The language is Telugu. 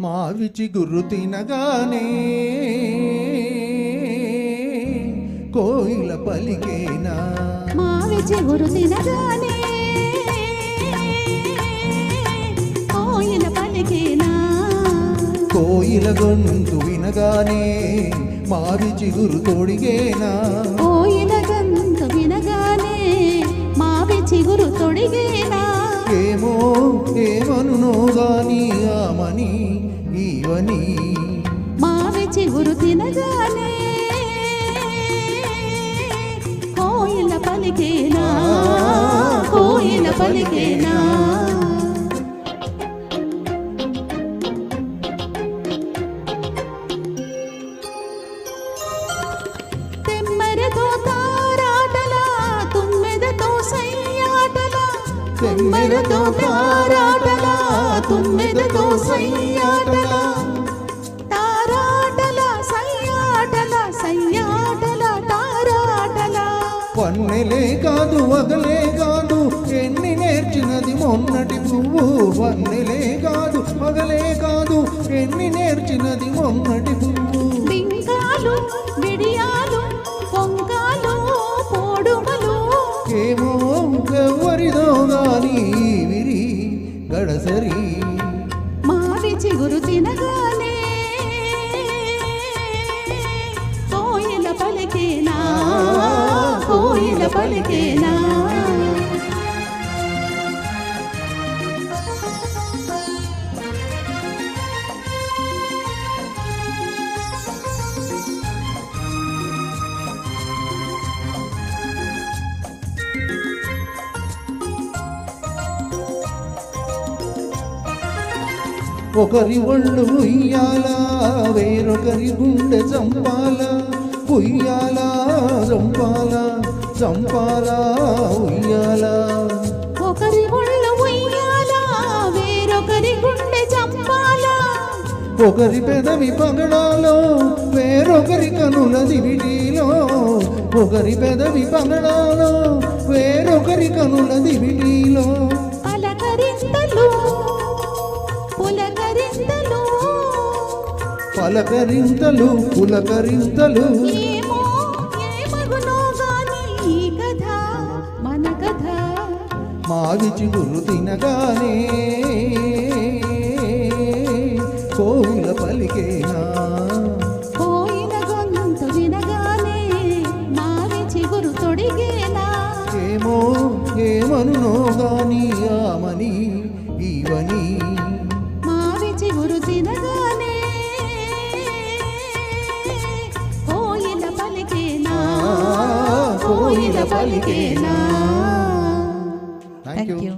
మావి చిగురు తినగానే కోయిల పలికేనా మావి చిగురు తినగానే కోయిల పలికేనా కోయిల గొంతు వినగానే మావి చిగురు తొడిగేనా కోయిల గొంతు వినగానే మావి చిగురు తొడిగేనా ఏమో ఏమనునో గాని ఆమని ఈవని మావి చిగురు తినగానే కోయిల పలికేనా కోయిల పలికేనా తెమ్మెరతో తారాటలా తుమ్మెదతో సయ్యాటలా తెమ్మెరతో తారాటలా తుమ్మెదతో సయ్యాటలా తారాటలా సయ్యాటలా సయ్యాటలా తారాటలా వన్నెలే కాదు వగలే కాదు ఎన్ని నేర్చినది మొన్నటి పువ్వు వన్నెలే కాదు వగలే కాదు ఎన్ని నేర్చినది మొన్నటి పువ్వు బింకాలు బిడియాలు పొంకాలు పోడుమలు ఏమో ఎవరిదో గాని విరి గడసరి మావి చిగురు తినగానే కోయిల పలికేనా కోయిల పలికేనా ఒకరి ఒళ్ళు ఉయ్యాలా వేరొకరి గుండె చంపాలా ఉయ్యాలా చంపాలా చంపాలా ఉయ్యాలా ఒకరి ఒళ్ళు ఉయ్యాలా వేరొకరి గుండె చంపాలా ఒకరి పెదవి పగడాలో వేరొకరి కనుల దివిటీలో ఒకరి పెదవి పగడాలో వేరొకరి కనుల దివిటీలో పలకరింతలు పులకరింతలు పలకరింతలు పులకరింతలు ఏమో ఏమగునో గాని ఈ కథ మన కథ మావి చిగురు తినగానే కోయిల పలికేనా కోయిల గొంతు వినగానే మావి చిగురు తొడిగేనా ఏమో ఏమనునో గాని ఆమని ఈవని మావి చిగురు తినగానే కోయిల పలికేనా కోయిల పలికేనా థ్యాంక్ యూ.